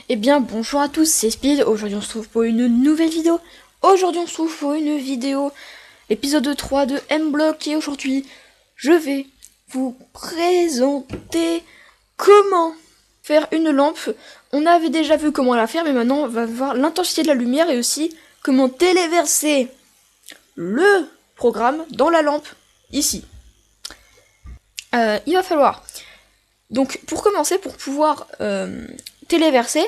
Eh bien, bonjour à tous, c'est Speed. Aujourd'hui, on se trouve pour une nouvelle vidéo. Épisode 3 de M-Block. Et aujourd'hui, je vais vous présenter comment faire une lampe. On avait déjà vu comment la faire, mais maintenant, on va voir l'intensité de la lumière et aussi comment téléverser le programme dans la lampe, ici. Il va falloir... Donc, pour commencer, pour pouvoir téléverser...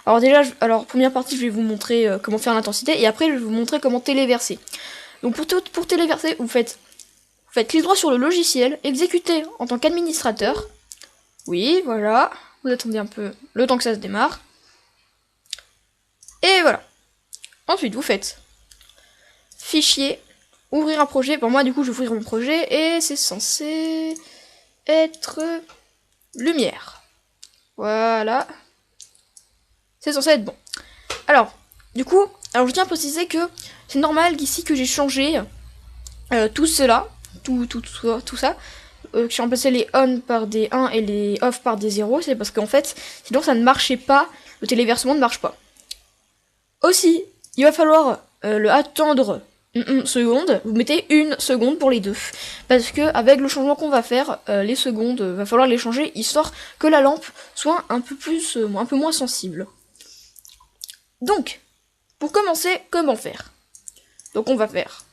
Alors déjà, première partie, je vais vous montrer comment faire l'intensité, et après, je vais vous montrer comment téléverser. Donc pour téléverser, vous faites clic droit sur le logiciel, exécuter en tant qu'administrateur. Oui, voilà. Vous attendez un peu le temps que ça se démarre. Et voilà. Ensuite, vous faites fichier, ouvrir un projet. Pour moi, du coup, je vais ouvrir mon projet, et c'est censé être lumière. Voilà. C'est censé être bon. Alors, du coup, je tiens à préciser que c'est normal qu'ici que j'ai changé tout cela, tout ça, que j'ai remplacé les on par des 1 et les off par des 0, c'est parce qu'en fait, sinon ça ne marchait pas, le téléversement ne marche pas. Aussi, il va falloir le attendre une seconde, vous mettez une seconde pour les deux, parce que avec le changement qu'on va faire, les secondes, va falloir les changer, histoire que la lampe soit un peu moins sensible. Donc, pour commencer, comment faire? Donc on va faire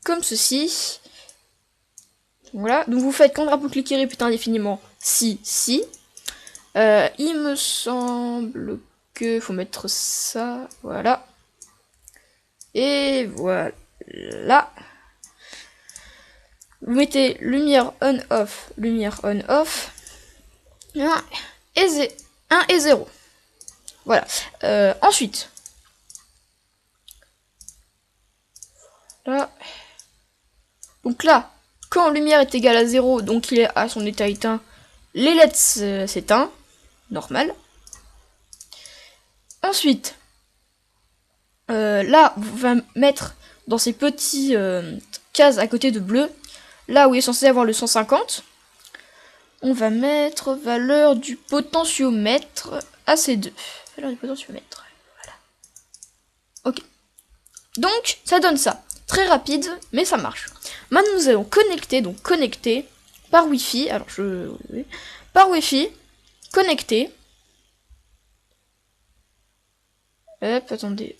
comme ceci. Voilà, donc vous faites quand le drapeau cliqué répété indéfiniment si. Il me semble que faut mettre ça, voilà. Et voilà. Vous mettez lumière on-off, 1 et 0. Voilà. Ensuite, là. Donc là, quand lumière est égale à 0, donc il est à son état éteint, les LED s'éteint, normal. Ensuite, là, vous va mettre dans ces petits cases à côté de bleu, là où il est censé avoir le 150, on va mettre valeur du potentiomètre à ces deux. Valeur du potentiomètre, voilà. Ok. Donc, ça donne ça. Très rapide, mais ça marche. Maintenant, nous allons connecter par Wi-Fi. Par Wi-Fi, connecter. Hop, attendez.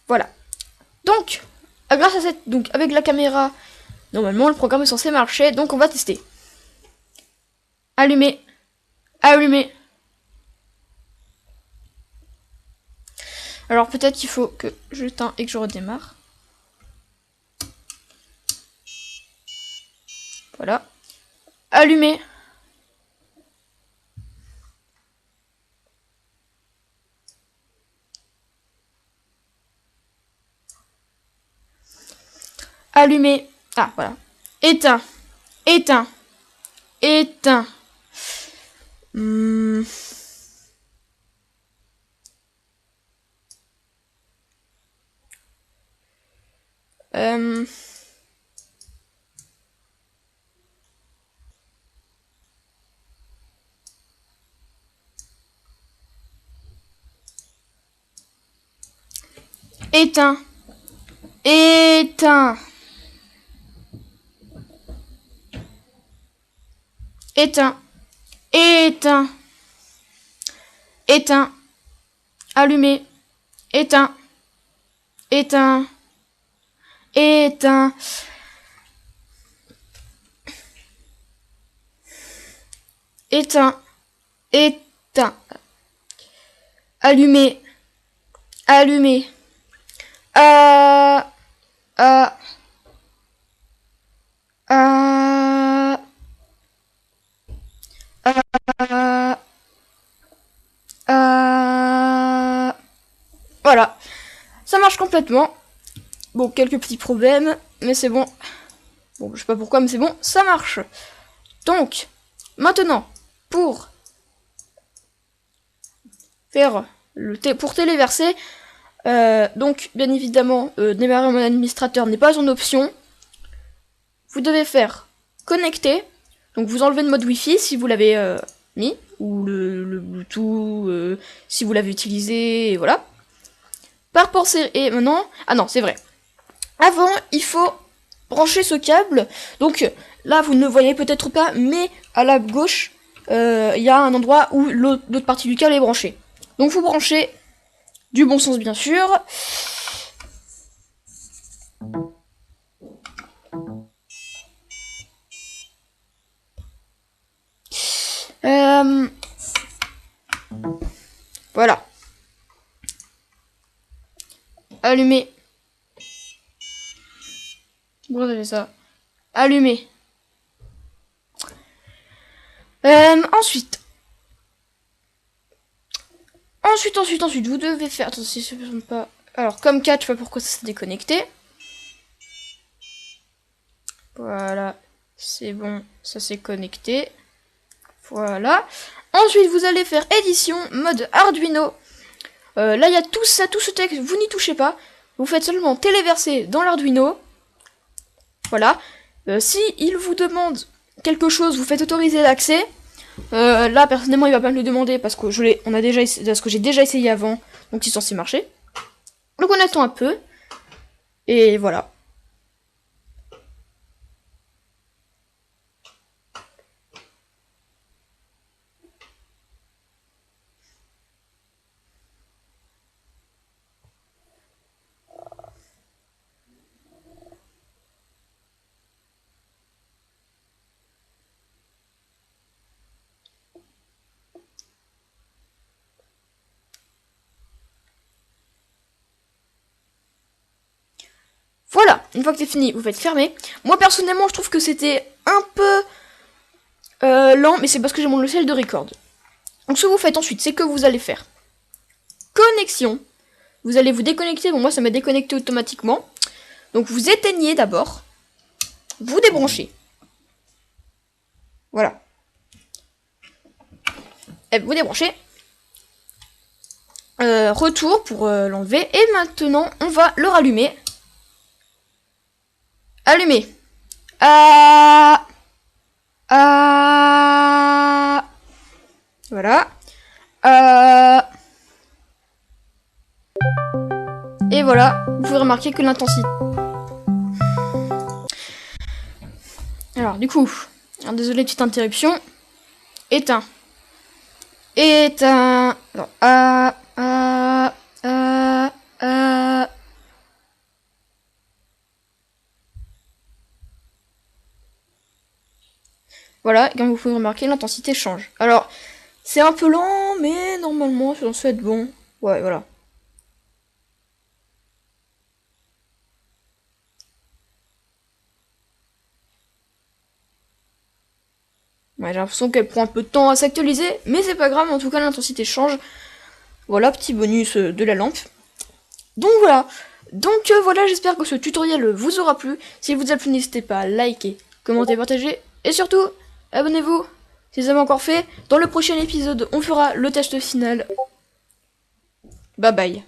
Voilà. Donc, grâce à avec la caméra, normalement, le programme est censé marcher. Donc, on va tester. Allumer. Alors, peut-être qu'il faut que je l'éteins et que je redémarre. Voilà. Allumer. Allumer. Ah, voilà. Éteint. Éteint. Allumer. Éteint. Allumer. Voilà. Ça marche complètement. Bon, quelques petits problèmes, mais c'est bon. Bon, je sais pas pourquoi, mais c'est bon, ça marche. Donc, maintenant, pour faire pour téléverser, Donc, bien évidemment, démarrer en mode administrateur n'est pas une option. Vous devez faire connecter. Donc, vous enlevez le mode Wi-Fi si vous l'avez mis, ou le Bluetooth si vous l'avez utilisé, et voilà. Par port serré. Et maintenant, ah non, c'est vrai. Avant, il faut brancher ce câble. Donc, là, vous ne voyez peut-être pas, mais à la gauche, il y a un endroit où l'autre partie du câble est branchée. Donc, vous branchez du bon sens, bien sûr. Voilà. Allumer. Pourquoi ça fait ça? Allumer. Ensuite, vous devez faire... Attends, si ça ne fonctionne pas... Alors, comme 4, je sais pas pourquoi ça s'est déconnecté. Voilà, c'est bon, ça s'est connecté. Voilà. Ensuite, vous allez faire édition, mode Arduino. Là, il y a tout ça, tout ce texte, vous n'y touchez pas. Vous faites seulement téléverser dans l'Arduino. Voilà. Si il vous demande quelque chose, vous faites autoriser l'accès. Là, personnellement, il va pas me le demander parce que j'ai déjà essayé avant, donc c'est censé marcher. Donc on attend un peu. Et voilà. Voilà, une fois que c'est fini, vous faites fermer. Moi, personnellement, je trouve que c'était un peu lent, mais c'est parce que j'ai mon logiciel de record. Donc, ce que vous faites ensuite, c'est que vous allez faire connexion. Vous allez vous déconnecter. Bon, moi, ça m'a déconnecté automatiquement. Donc, vous éteignez d'abord. Vous débranchez. Voilà. Et vous débranchez. Retour pour l'enlever. Et maintenant, on va le rallumer. Allumer. Voilà. Et voilà, vous pouvez remarquer que l'intensité... Alors, du coup, désolé, petite interruption. Éteint. Éteint. Alors, Voilà, comme vous pouvez remarquer, l'intensité change. Alors, c'est un peu lent, mais normalement, ça doit être bon. Ouais, voilà. Ouais, j'ai l'impression qu'elle prend un peu de temps à s'actualiser, mais c'est pas grave, en tout cas, l'intensité change. Voilà, petit bonus de la lampe. Donc voilà. Donc voilà, j'espère que ce tutoriel vous aura plu. Si vous a plu, n'hésitez pas à liker, commenter, partager, et surtout, abonnez-vous si vous n'avez encore fait. Dans le prochain épisode, on fera le test final. Bye bye.